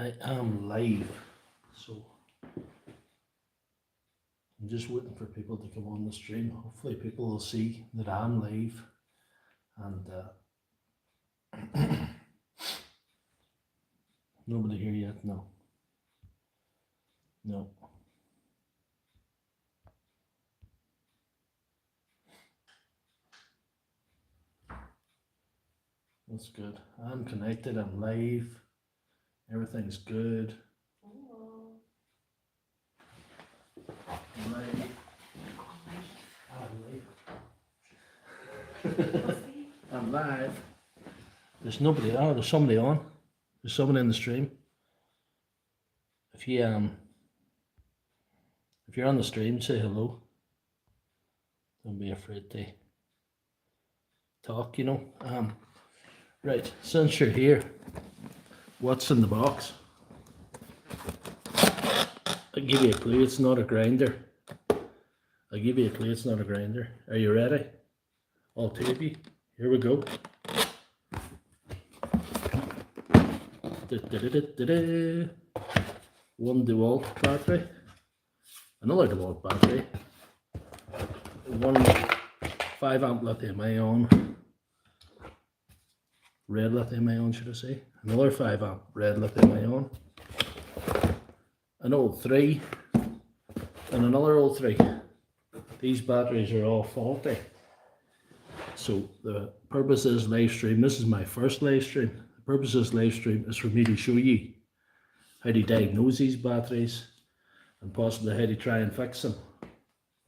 I am live, so I'm just waiting for people to come on the stream. Hopefully people will see that I'm live, and nobody here yet, no. That's good. I'm connected, I'm live, everything's good. I'm live. I'm live. There's nobody. Oh, there's somebody on. There's someone in the stream. If you're on the stream, say hello. Don't be afraid to talk. Right. Since you're here, what's in the box? I'll give you a clue. It's not a grinder. I'll give you a clue. It's not a grinder. Are you ready? All two of you. Here we go. One Dewalt battery, another Dewalt battery, one 5 amp lithium ion, red lithium ion should I say, another 5 amp red lithium ion, an old 3 and another old 3. These batteries are all faulty. So the purpose of this live stream, this is my first live stream. The purpose of this live stream is for me to show you how to diagnose these batteries and possibly how to try and fix them. I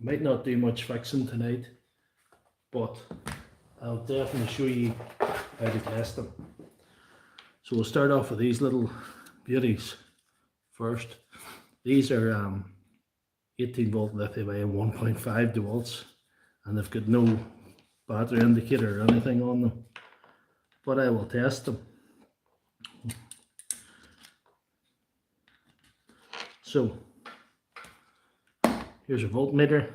might not do much fixing tonight, but I'll definitely show you how to test them. So we'll start off with these little beauties first. These are 18 volt lithium ion 1.5 Dewalts, and they've got no battery indicator or anything on them, but I will test them. So here's a voltmeter,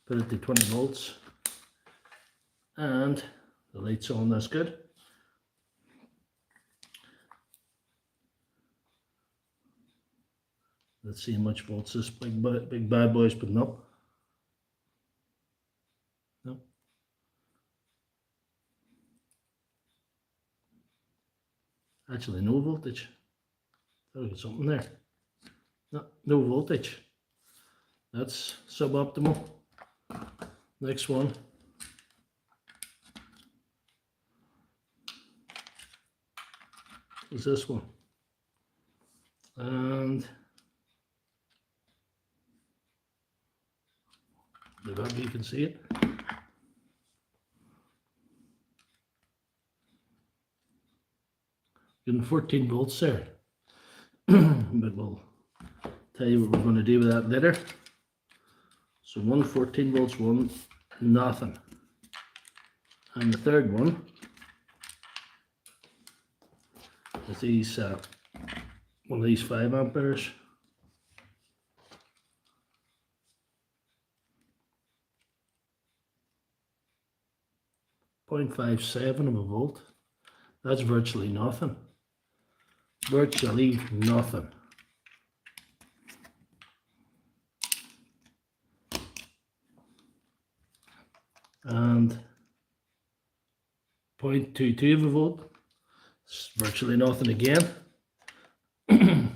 put it to 20 volts, and the light's on. That's good. Let's see how much volts this big bad boy's putting up. No. Actually, no voltage. Thought I got something there. No voltage. That's suboptimal. Next one. Is this one. And maybe you can see it. Getting 14 volts there. But we'll tell you what we're going to do with that later. So one 14 volts, one nothing. And the third one is these one of these 5 amperes. .57 of a volt. That's virtually nothing. Virtually nothing. And 0.22 of a volt. It's virtually nothing again.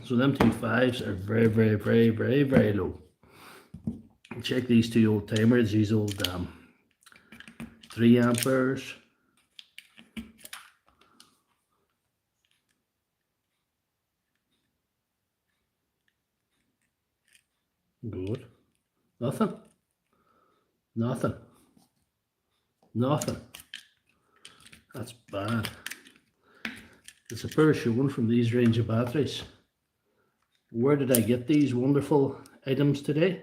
So them two 5s are very low. Check these two old timers, these old 3 amperes. Good. Nothing. That's bad. It's a poor showing from these range of batteries. Where did I get these wonderful items today?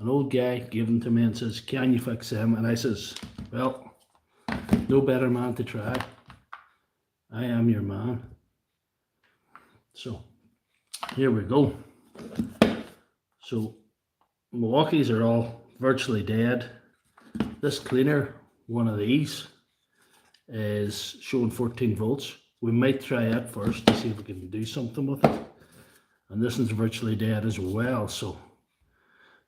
An old guy gave them to me and says, can you fix them? And I says, well, no better man to try. I am your man. So here we go. So Milwaukee's are all virtually dead. This cleaner, one of these, is showing 14 volts. we might try it first to see if we can do something with it. And this one's virtually dead as well, so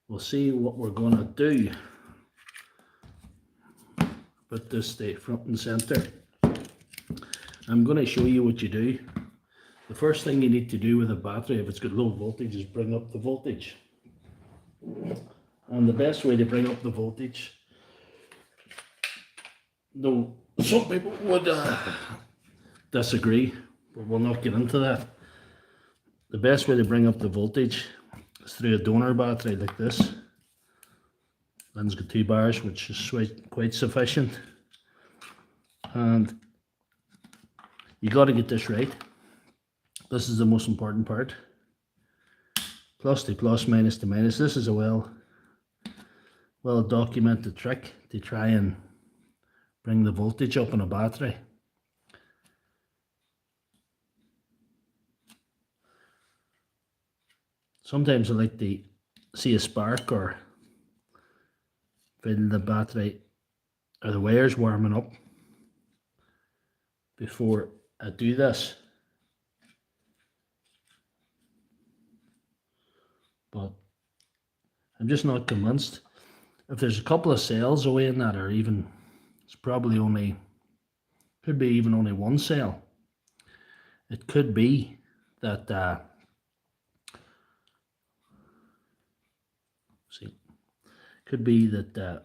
we'll see what we're going to do. Put this stay front and center. I'm going to show you what you do. The first thing you need to do with a battery, if it's got low voltage, is bring up the voltage. And the best way to bring up the voltage, though some people would disagree, but we'll not get into that. The best way to bring up the voltage is through a donor battery like this. One's got 2 bars, which is quite sufficient. And you got to get this right. This is the most important part. Plus to plus, minus to minus. This is a well documented trick to try and bring the voltage up in a battery. Sometimes I like to see a spark or feel the battery or the wires warming up before I do this. But I'm just not convinced. If there's a couple of cells away in that, or even it's probably only, could be even only one cell. It could be that could be that the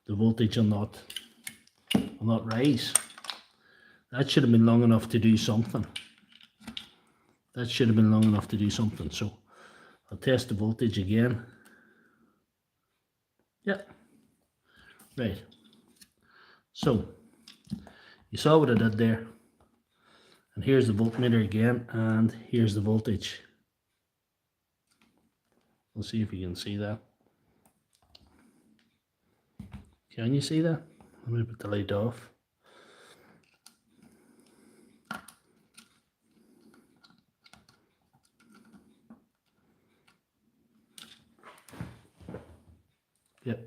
voltage will not rise. That should have been long enough to do something. That should have been long enough to do something. So I'll test the voltage again. Yeah. Right. So you saw what I did there. And here's the voltmeter again, and here's the voltage. We'll see if you can see that. Can you see that? Let me put the light off. Yep,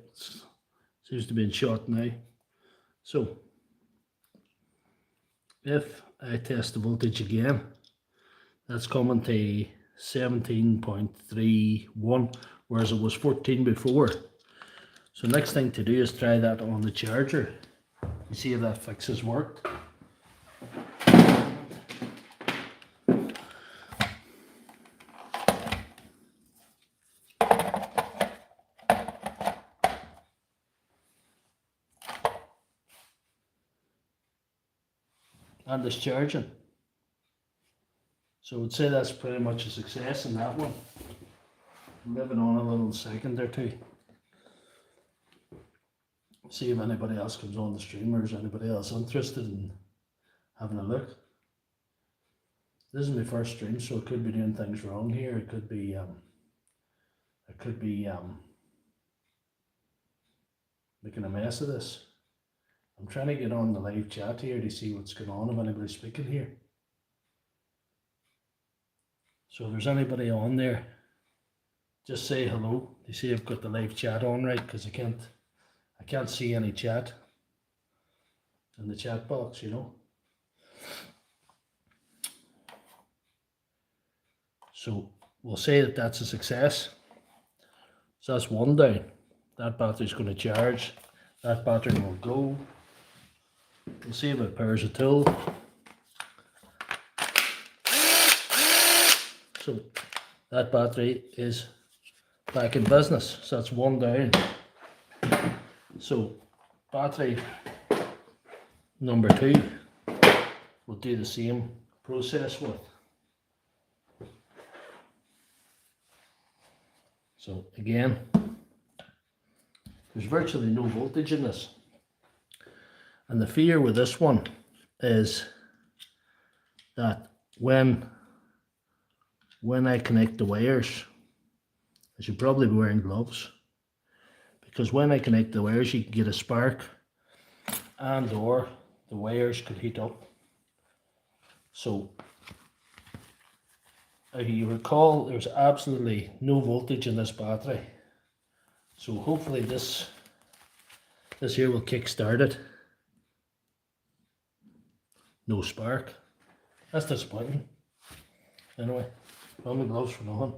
seems to be in short now. So if I test the voltage again, that's coming to 17.31, whereas it was 14 before. So next thing to do is try that on the charger. You see if that fix has worked. And it's charging. So I would say that's pretty much a success in that one. I'm leaving on a little second or two. See if anybody else comes on the stream, or is anybody else interested in having a look. This is my first stream, so it could be doing things wrong here. It could be making a mess of this. I'm trying to get on the live chat here to see what's going on, if anybody's speaking here. So if there's anybody on there, just say hello to see if I've got the live chat on right, because I can't see any chat in the chat box, you know. So we'll say that that's a success. So that's one down. That battery's going to charge. That battery will go. We'll see if it powers a tool. So that battery is back in business. So that's one down. So battery number 2 we'll do the same process with. So again, there's virtually no voltage in this. And the fear with this one is that when I connect the wires, I should probably be wearing gloves, because when I connect the wires you can get a spark, and or the wires could heat up. So if you recall, there's absolutely no voltage in this battery. So hopefully this here will kick start it. no spark. That's disappointing. Anyway, put my gloves for nothing.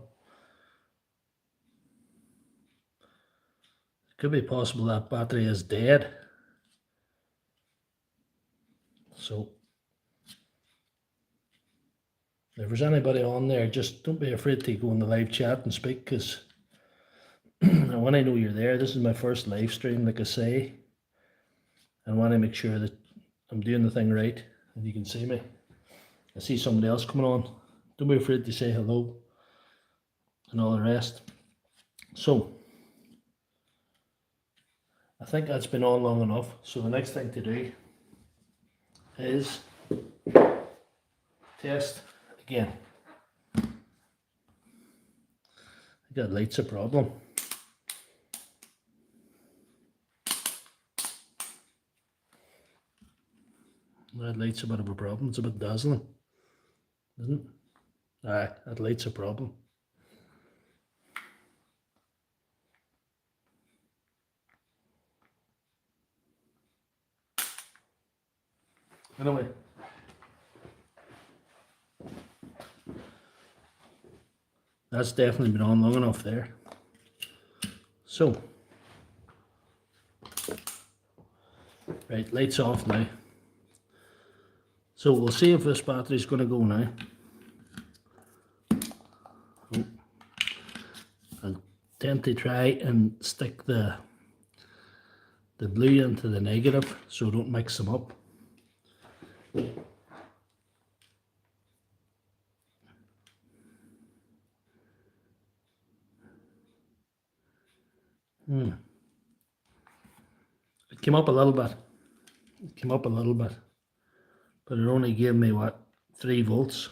It could be possible that battery is dead. So if there's anybody on there, just don't be afraid to go in the live chat and speak, because when I know you're there, this is my first live stream, like I say. I want to make sure that I'm doing the thing right and you can see me. I see somebody else coming on. Don't be afraid to say hello and all the rest. So I think that's been on long enough. So the next thing to do is test again. That light's a problem. That light's a bit of a problem. It's a bit dazzling, isn't it? Aye, that light's a problem. Anyway, that's definitely been on long enough there. So, right, lights off now. So we'll see if this battery's going to go now. Oh. I'll tend to try and stick the blue into the negative so don't mix them up. It came up a little bit. It came up a little bit. But it only gave me, what, 3 volts.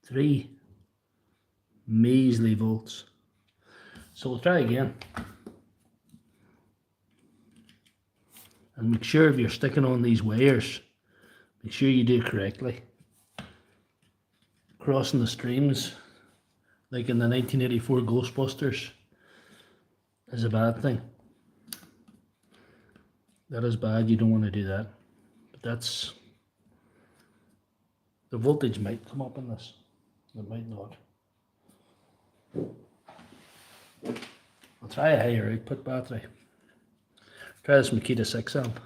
Three measly volts. So we'll try again. And make sure if you're sticking on these wires, make sure you do it correctly. Crossing the streams, like in the 1984 Ghostbusters, is a bad thing. That is bad, you don't want to do that. But that's, the voltage might come up in this, it might not. I'll try a higher output battery. Try this Makita 6 amp.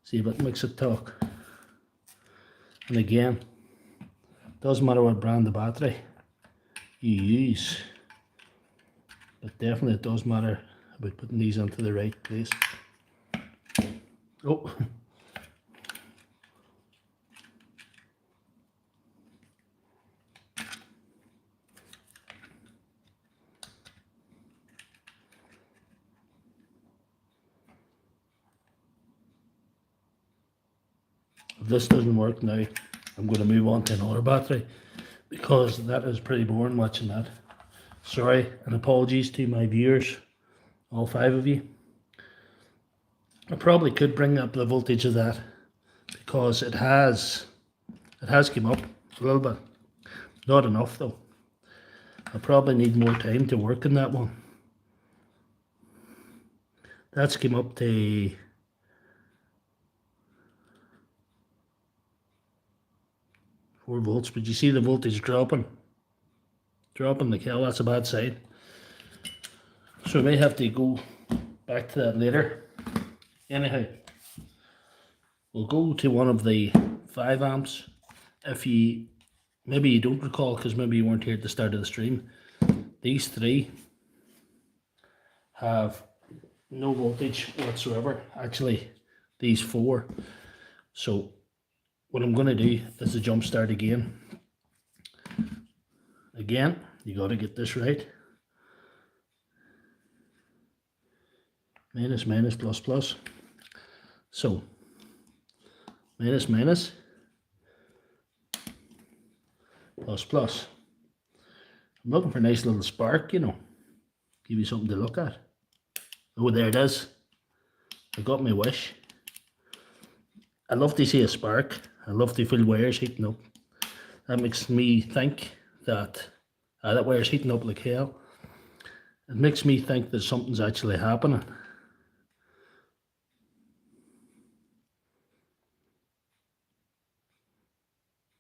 See if it makes it talk. And again, doesn't matter what brand of battery you use, but definitely it does matter about putting these into the right place. Oh. If this doesn't work now, I'm going to move on to another battery, because that is pretty boring watching that. Sorry, and apologies to my viewers, all 5 of you. I probably could bring up the voltage of that, because it has come up a little bit. Not enough though. I probably need more time to work on that one. That's came up to 4 volts, but you see the voltage dropping like hell. That's a bad sign. So I may have to go back to that later. Anyhow, we'll go to one of the 5 amps. If you, maybe you don't recall, because maybe you weren't here at the start of the stream, these 3 have no voltage whatsoever. Actually, these 4. So what I'm going to do is the jump start again. Again, you got to get this right. Minus, minus, plus, plus. So, minus, minus, plus, plus. I'm looking for a nice little spark, you know. Give you something to look at. Oh, there it is. I got my wish. I love to see a spark. I love to feel wires heating up. That makes me think that that wire's heating up like hell. It makes me think that something's actually happening.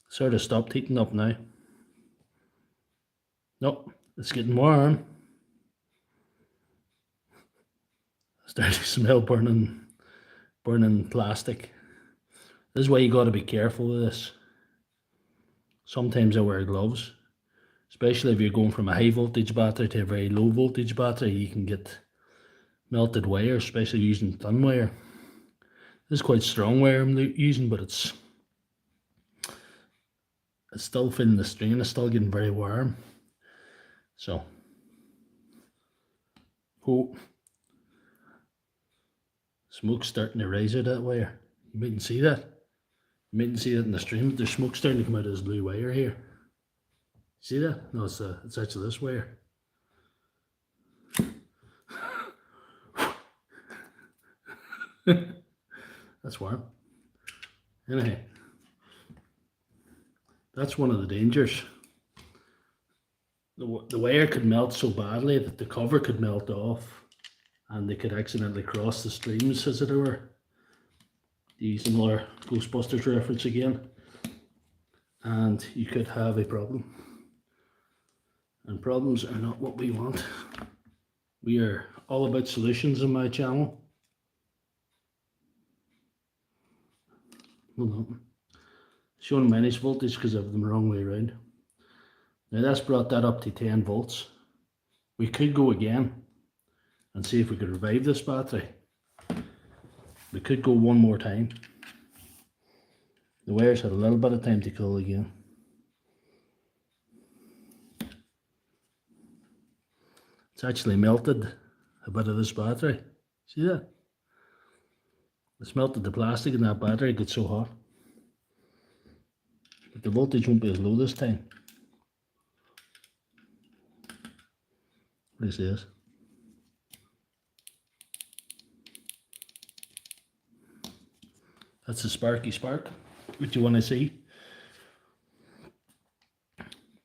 Sort of stopped heating up now. Nope, it's getting warm. Starting to smell burning plastic. This is why you got to be careful with this. Sometimes I wear gloves, especially if you're going from a high voltage battery to a very low voltage battery. You can get melted wire, especially using thin wire. This is quite strong wire I'm using, but it's still feeling the strain. It's still getting very warm. So, oh, smoke's starting to rise out of that wire. You mightn't see that. You mightn't see that in the stream, but there's smoke starting to come out of this blue wire here. See that? No, it's actually this wire. That's warm. Anyhow, that's one of the dangers. The wire could melt so badly that the cover could melt off and they could accidentally cross the streams, as it were. To use another Ghostbusters reference again. And you could have a problem. And problems are not what we want. We are all about solutions on my channel. Hold on. Showing minus voltage because I have them the wrong way around. Now that's brought that up to 10 volts. We could go again and see if we could revive this battery. We could go one more time. The wires had a little bit of time to cool again. It's actually melted a bit of this battery. See that? It's melted the plastic in that battery. It gets so hot. But the voltage won't be as low this time. This is. That's the sparky spark. What you want to see.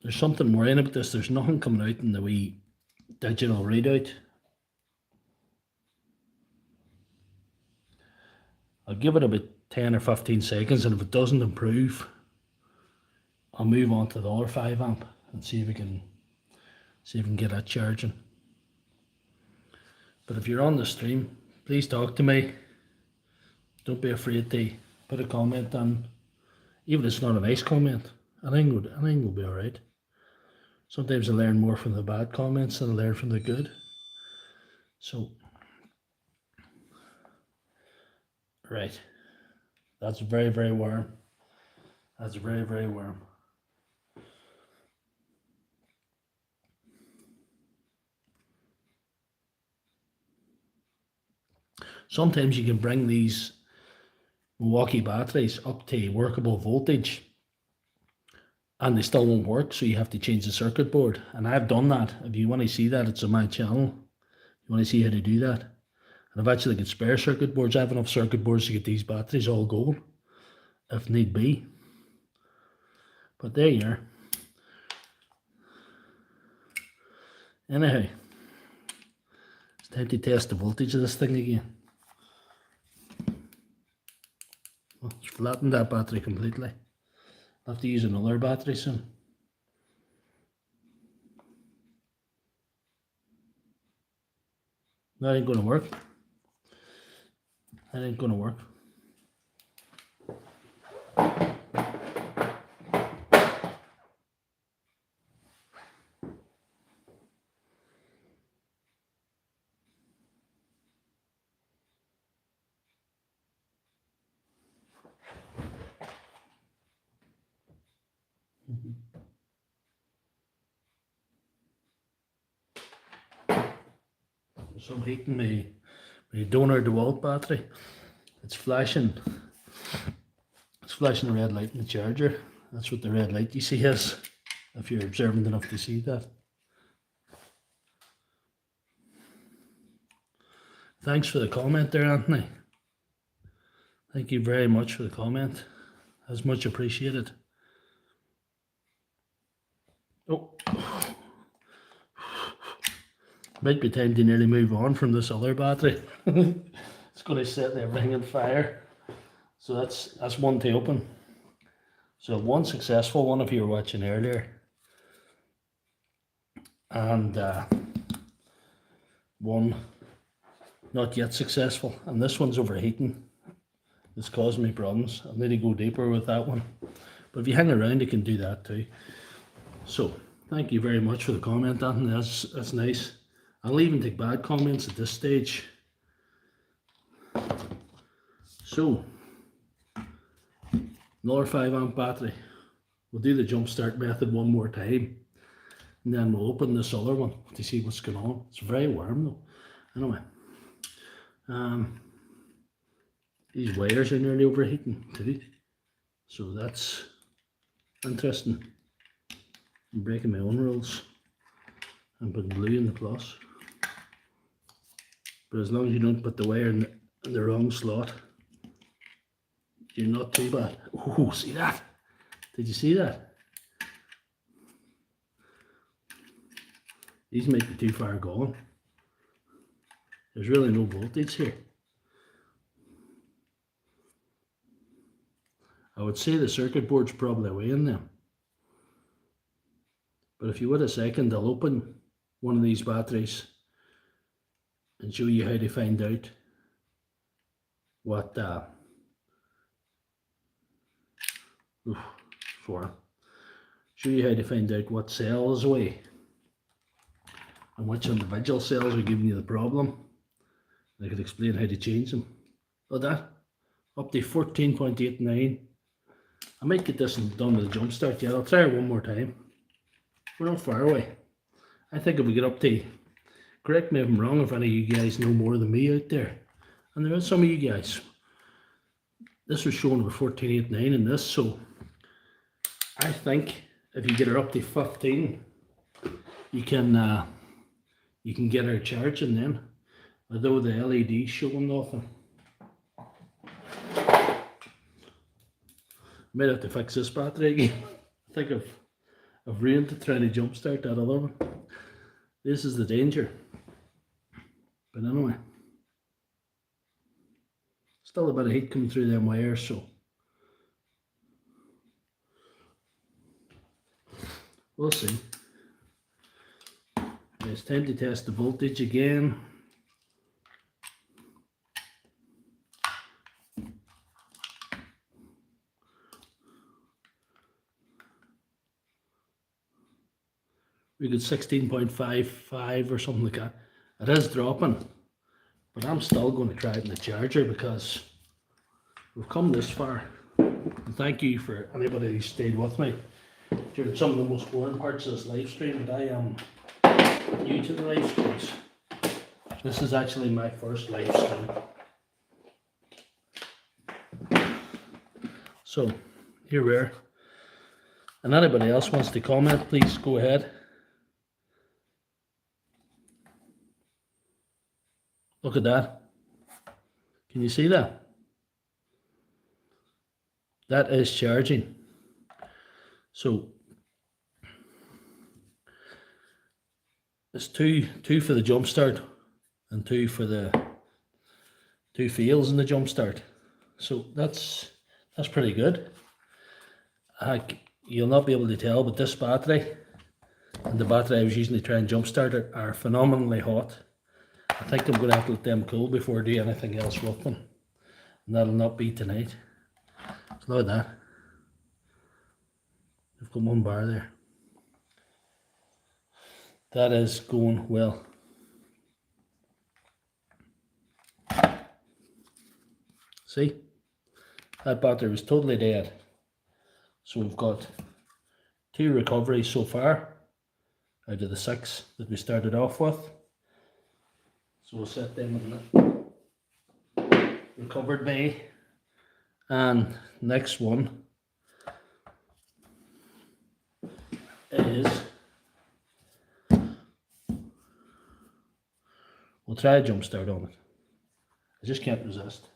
There's something worrying about this. There's nothing coming out in the wee digital readout. I'll give it about 10 or 15 seconds, and if it doesn't improve, I'll move on to the other 5 amp and see if we can get that charging. But if you're on the stream, please talk to me. Don't be afraid to put a comment on, even if it's not a nice comment. I think we'll be alright. Sometimes I learn more from the bad comments than I learn from the good. So, right. That's very, very warm. That's very, very warm. Sometimes you can bring these Milwaukee batteries up to workable voltage and they still won't work, so you have to change the circuit board. And I've done that. If you want to see that, it's on my channel. You want to see how to do that. And I've actually got spare circuit boards. I have enough circuit boards to get these batteries all going, if need be. But there you are. Anyhow, it's time to test the voltage of this thing again. Well, it's flattened that battery completely. I'll have to use another battery soon. That ain't gonna work. That ain't gonna work. So I'm heating my donor Dewalt battery. It's flashing a red light in the charger. That's what the red light you see is, if you're observant enough to see that. Thanks for the comment there, Anthony. Thank you very much for the comment. That's much appreciated. Oh, might be time to nearly move on from this other battery. It's going to set everything on fire. So that's one to open. So one successful one if you were watching earlier, and one not yet successful, and this one's overheating. It's causing me problems. I need to go deeper with that one, but if you hang around you can do that too. So thank you very much for the comment, Anthony. That's nice. I'll even take bad comments at this stage. So another 5 amp battery. We'll do the jump start method one more time, and then we'll open this other one to see what's going on. It's very warm though. Anyway, these wires are nearly overheating too, so that's interesting. I'm breaking my own rules. I'm putting blue in the plus, but as long as you don't put the wire in the wrong slot, you're not too bad. Oh, see that? Did you see that? These might be too far gone. There's really no voltage here. I would say the circuit board's probably away in them. But if you wait a second, I'll open one of these batteries and show you how to find out what show you how to find out what cell is away and which individual cells are giving you the problem. I could explain how to change them. Look at that, up to 14.89. I might get this done with a jump start yet. I'll try it one more time. We're not far away. I think if we get up to, correct me if I'm wrong, if any of you guys know more than me out there, and there are some of you guys, this was showing over 14.89 in this, so I think if you get her up to 15, you can get her charging then, although the LED's showing nothing. Might have to fix this battery again. I think I've ruined it trying to jumpstart that other one. This is the danger. But anyway, still a bit of heat coming through them wires, so we'll see. It's time to test the voltage again. We got 16.55 or something like that. It is dropping, but I'm still going to try it in the charger because we've come this far. And thank you for anybody who stayed with me during some of the most boring parts of this live stream, but I am new to the live streams. This is actually my first live stream. So here we are. And anybody else wants to comment, please go ahead. Look at that. Can you see that? That is charging. So it's two for the jump start and two for the two fails in the jump start. So that's pretty good. You'll not be able to tell, but this battery and the battery I was using to try and jump start it are phenomenally hot. I think I'm going to have to let them cool before I do anything else with them, and that'll not be tonight. So look at that. I've got one bar there. That is going well. See? That battery was totally dead. So we've got 2 recoveries so far out of the 6 that we started off with. So we'll set them in the recovered bay. And next one is, we'll try a jump start on it. I just can't resist.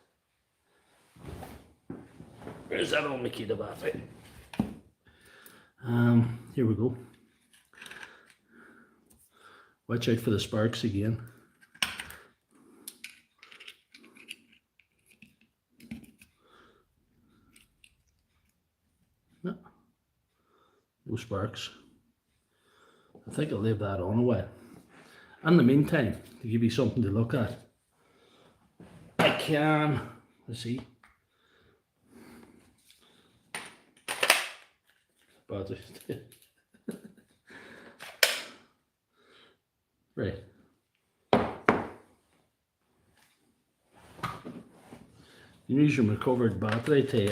Where's that old Makita battery? Here we go. Watch out for the sparks again. No, no sparks. I think I'll leave that on a while. In the meantime, to give you something to look at, I can, let's see, right. You use your recovered battery to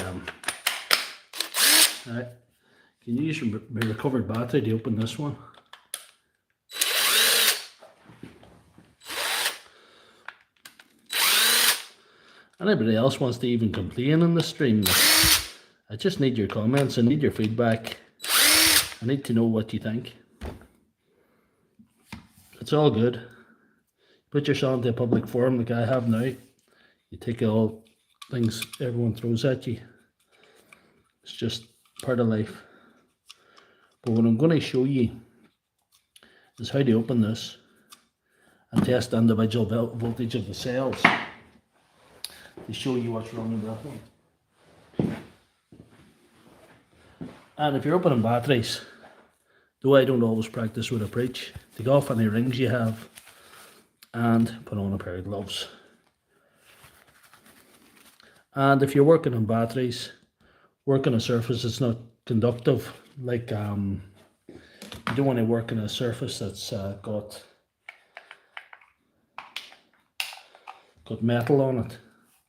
right. You can use your recovered battery to open this one. Anybody else wants to even complain on the stream, I just need your comments, I need your feedback, I need to know what you think. It's all good. Put yourself into a public forum like I have now. You take all things everyone throws at you. It's just part of life. But what I'm going to show you is how to open this and test the individual voltage of the cells to show you what's wrong with that one. And if you're opening batteries, though I don't always practice what I preach, take off any rings you have and put on a pair of gloves. And if you're working on batteries, work on a surface that's not conductive, like you don't want to work on a surface that's got metal on it.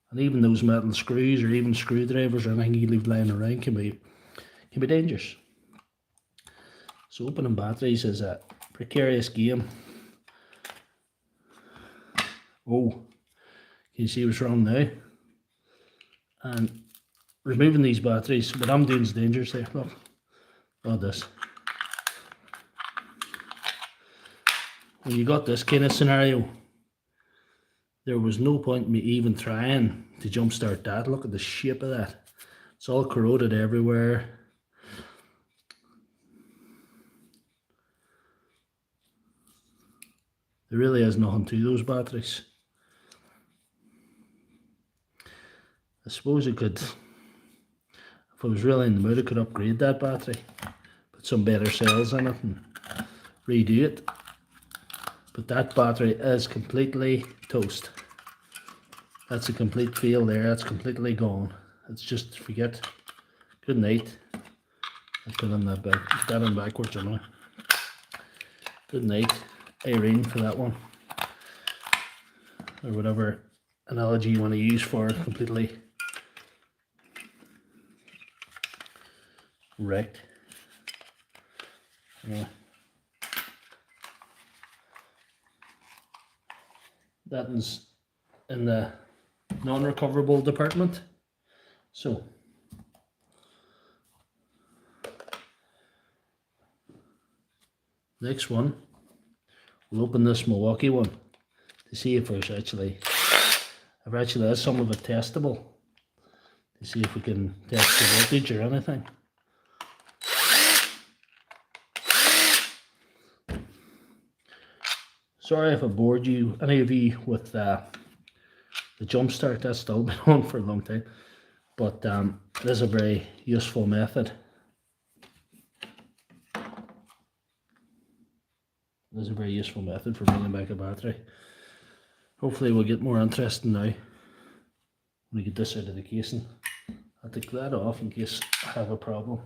And even those metal screws or even screwdrivers or anything you leave lying around can be dangerous. So opening batteries is a precarious game. Oh, can you see what's wrong now? And removing these batteries, what I'm doing is dangerous there. Look at this. When you got this kind of scenario, there was no point in me even trying to jumpstart that. Look at the shape of that. It's all corroded everywhere. There really is nothing to those batteries. I suppose I could, if I was really in the mood, I could upgrade that battery, put some better cells in it and redo it. But that battery is completely toast. That's a complete fail there, that's completely gone. It's just forget. Good night. I put in that back, put that in backwards anyway. Good night, Irene, for that one. Or whatever analogy you want to use for completely wrecked. That is in the non-recoverable department. So next one, we'll open this Milwaukee one to see if there's actually is some of it testable, to see if we can test the voltage or anything. Sorry if I bored you, any of you, with the jump start. That's still been on for a long time, but it is a very useful method. It is a very useful method for bringing back a battery. Hopefully we'll get more interesting now when we get this out of the casing. I'll take that off in case I have a problem.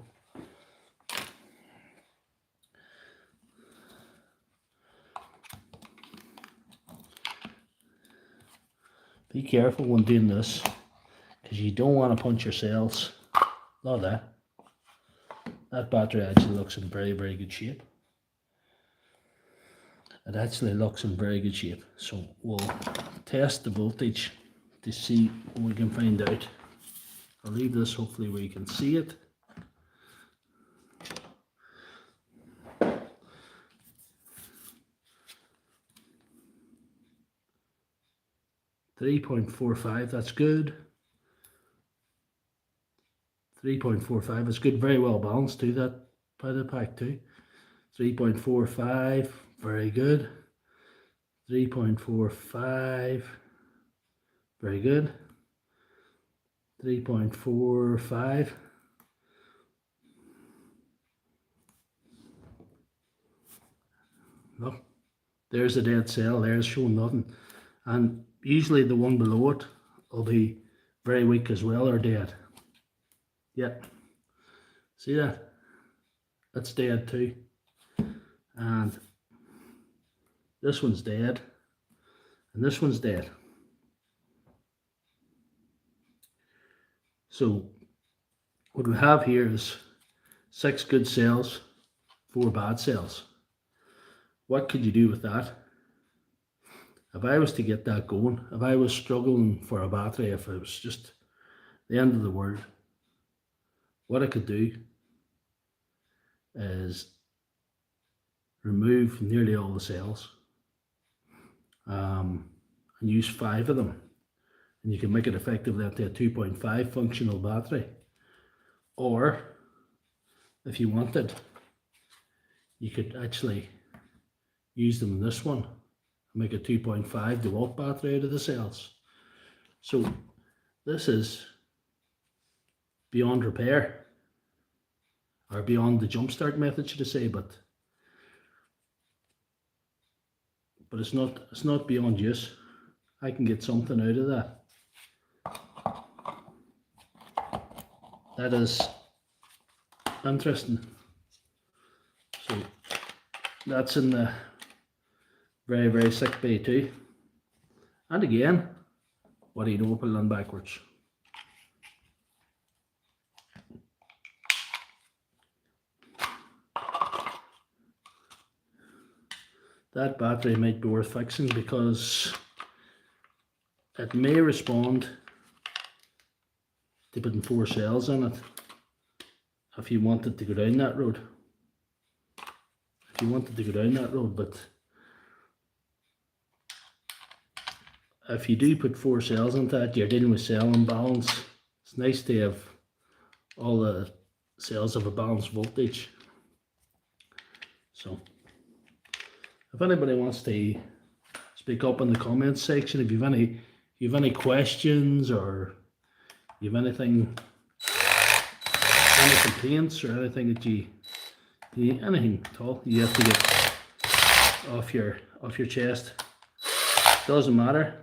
Be careful when doing this, because you don't want to punch your cells. Look at that. That battery actually looks in very, very good shape. It actually looks in very good shape. So we'll test the voltage to see what we can find out. I'll leave this hopefully where you can see it. .45, that's good. 3.45 is good, very well balanced too, that by the pack too. 3.45, very good. 3.45. Very good. 3.45. Look, there's a dead cell, there's showing nothing. And usually the one below it will be very weak as well, or dead. Yep. See that? That's dead too. And this one's dead. And this one's dead. So what we have here is 6 good cells, 4 bad cells. What could you do with that? If I was to get that going, if I was struggling for a battery, if it was just the end of the world, what I could do is remove nearly all the cells and use 5 of them, and you can make it effectively into a 2.5 functional battery. Or if you wanted, you could actually use them in this one and make a 2.5 Dewalt battery out of the cells. So this is beyond repair, or beyond the jumpstart method, should I say, but it's not beyond use. I can get something out of that. That is interesting. So that's in the very, very sick bay too. And again, what do you know, put it on backwards. That battery might be worth fixing because it may respond to putting 4 cells in it if you wanted to go down that road. But if you do put 4 cells into that, you're dealing with cell imbalance. It's nice to have all the cells of a balanced voltage. So if anybody wants to speak up in the comments section, if you've any questions, or you've any complaints, or anything that anything at all you have to get off your chest, doesn't matter.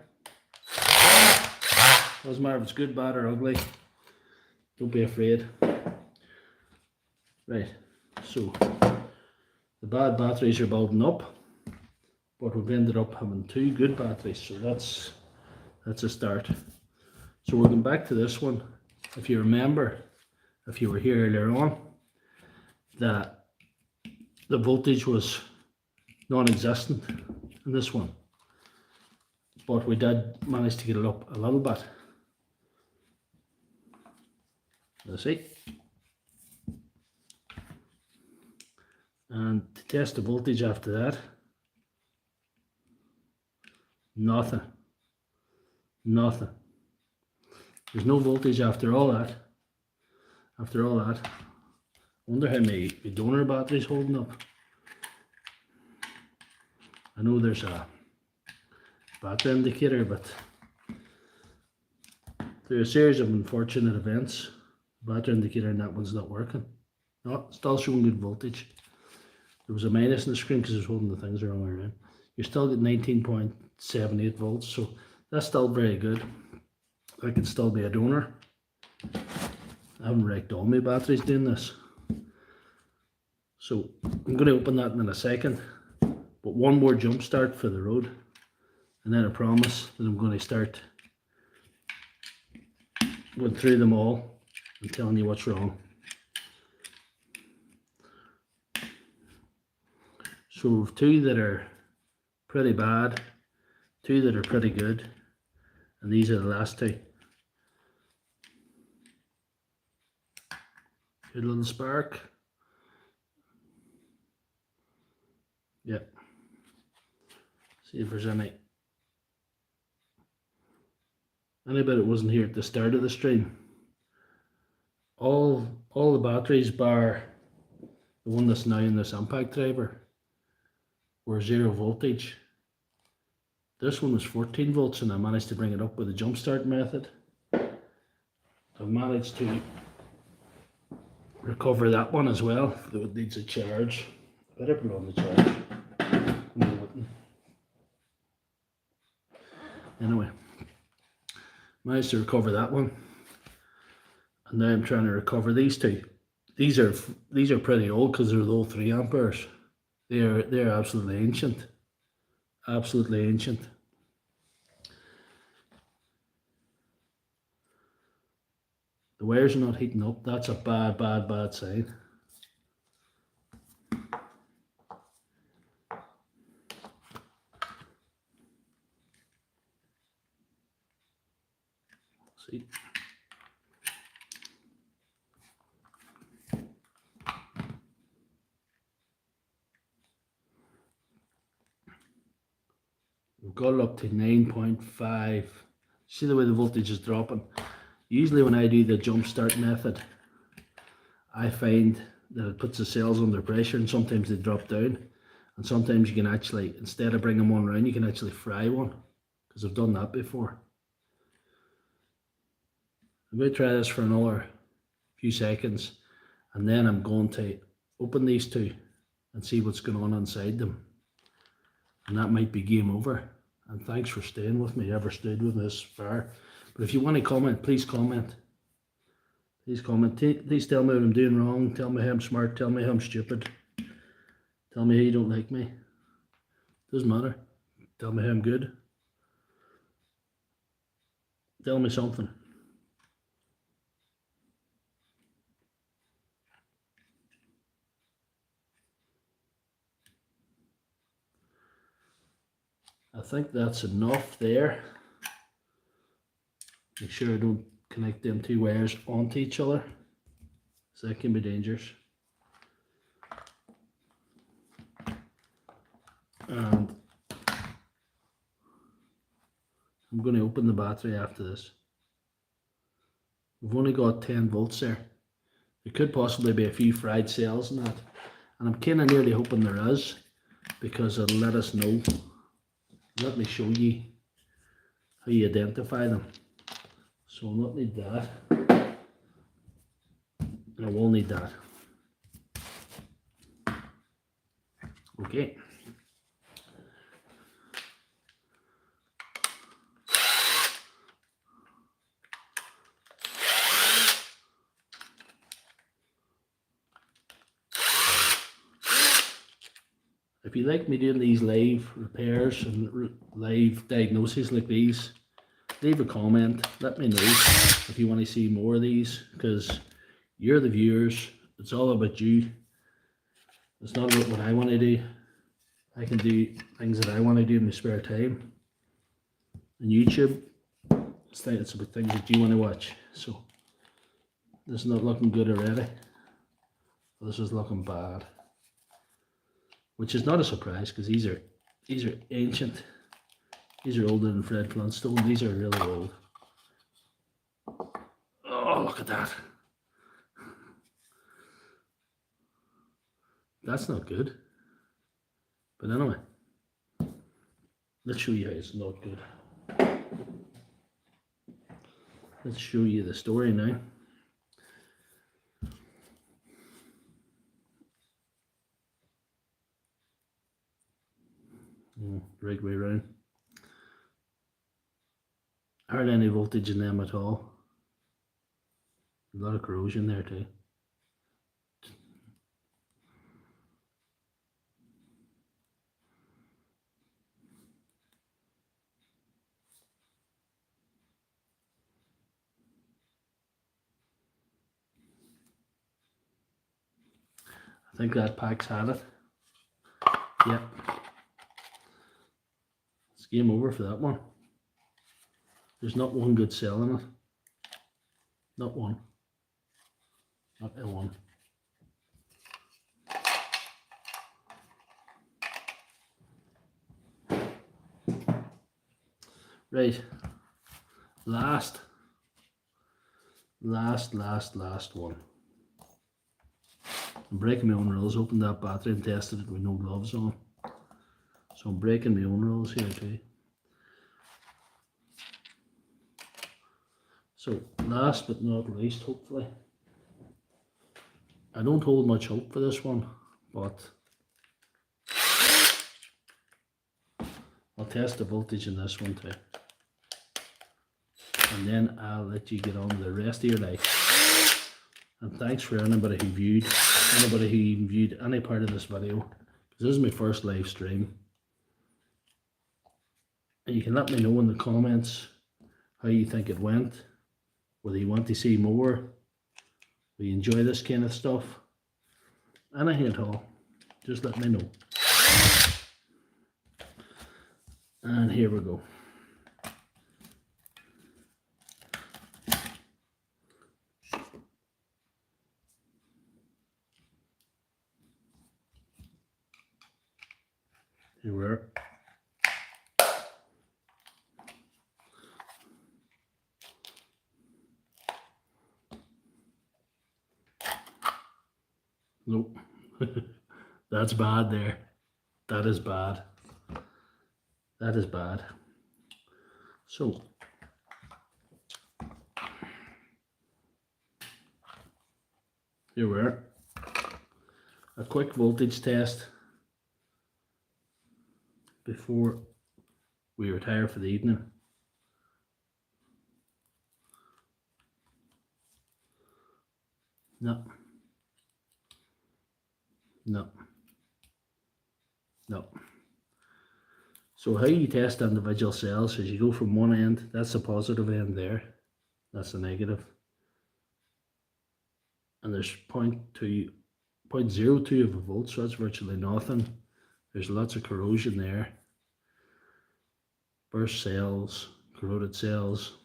Doesn't matter if it's good, bad, or ugly. Don't be afraid. Right, so the bad batteries are building up, but we've ended up having 2 good batteries, so that's a start. So we're going back to this one. If you remember, if you were here earlier on, that the voltage was non-existent in this one, but we did manage to get it up a little bit. Let's see. And to test the voltage after that, nothing. There's no voltage after all that. I wonder how my donor battery's holding up. I know there's a battery indicator, but through a series of unfortunate events, the battery indicator in that one's not working. No, still showing good voltage. There was a minus in the screen because I was holding the things the wrong way around. You're still at 19.78 volts, so that's still very good. I could still be a donor. I haven't wrecked all my batteries doing this. So I'm going to open that in a second. But one more jump start for the road, and then I promise that I'm going to start going through them all and telling you what's wrong. So we've 2 that are pretty bad, 2 that are pretty good, and these are the last 2. Good little spark. Yep. See if there's anybody that wasn't here at the start of the stream. All the batteries bar the one that's now in this impact driver were 0 voltage, This one was 14 volts and I managed to bring it up with the jump start method. I've managed to recover that one as well, though it needs a charge. Better put it on the charge. Anyway, managed to recover that one. And now I'm trying to recover these two. These are pretty old because they're low 3 amperes. They're absolutely ancient. Absolutely ancient. The wires are not heating up. That's a bad sign. See? We've got it up to 9.5. See the way the voltage is dropping? Usually when I do the jump start method, I find that it puts the cells under pressure and sometimes they drop down. And sometimes you can actually, instead of bringing one round, you can actually fry one. Because I've done that before. I'm going to try this for another few seconds. And then I'm going to open these two and see what's going on inside them. And that might be game over. And thanks for staying with me, ever stayed with me this far. But if you want to comment, please comment. Please comment. Please tell me what I'm doing wrong. Tell me how I'm smart. Tell me how I'm stupid. Tell me how you don't like me. Doesn't matter. Tell me how I'm good. Tell me something. I think that's enough there. Make sure I don't connect them two wires onto each other, so that can be dangerous. And I'm going to open the battery after this. We've only got 10 volts there. There could possibly be a few fried cells in that, and I'm kind of nearly hoping there is, because it'll let us know. Let me show you how you identify them. So I'll not need that. And I will need that. Okay. If you like me doing these live repairs and live diagnoses like these, leave a comment, let me know if you want to see more of these, because you're the viewers. It's all about you. It's not about what I want to do. I can do things that I want to do in my spare time. On YouTube, it's about things that you want to watch. So this is not looking good already. This is looking bad, which is not a surprise, because these are ancient. These are older than Fred Flintstone. These are really old. Oh, look at that. That's not good. But anyway, let's show you how it's not good. Let's show you the story now. Right way around. Hardly any voltage in them at all. A lot of corrosion there too. I think that pack's had it. Yep. It's game over for that one. There's not one good cell in it. Not one. Not a one. Right. Last one. I'm breaking my own rules. Opened that battery and tested it with no gloves on. So I'm breaking my own rules here too. So last but not least, hopefully, I don't hold much hope for this one, but I'll test the voltage in this one too, and then I'll let you get on with the rest of your life. And thanks for anybody who viewed any part of this video, because this is my first live stream. And you can let me know in the comments how you think it went, whether you want to see more, whether you enjoy this kind of stuff, anything at all, just let me know. And here we go. Here we are. Nope. That's bad there. That is bad. That is bad. So, here we are. A quick voltage test before we retire for the evening. No. No. No. So how you test individual cells is you go from one end, that's the positive end there, that's the negative. And there's 0.02 of a volt, so that's virtually nothing. There's lots of corrosion there. Burst cells, corroded cells.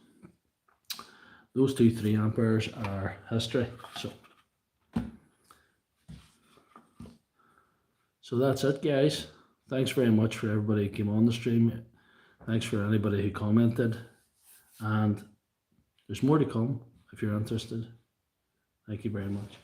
Those 2 3 amperes are history. So that's it, guys. Thanks very much for everybody who came on the stream. Thanks for anybody who commented. And there's more to come if you're interested. Thank you very much.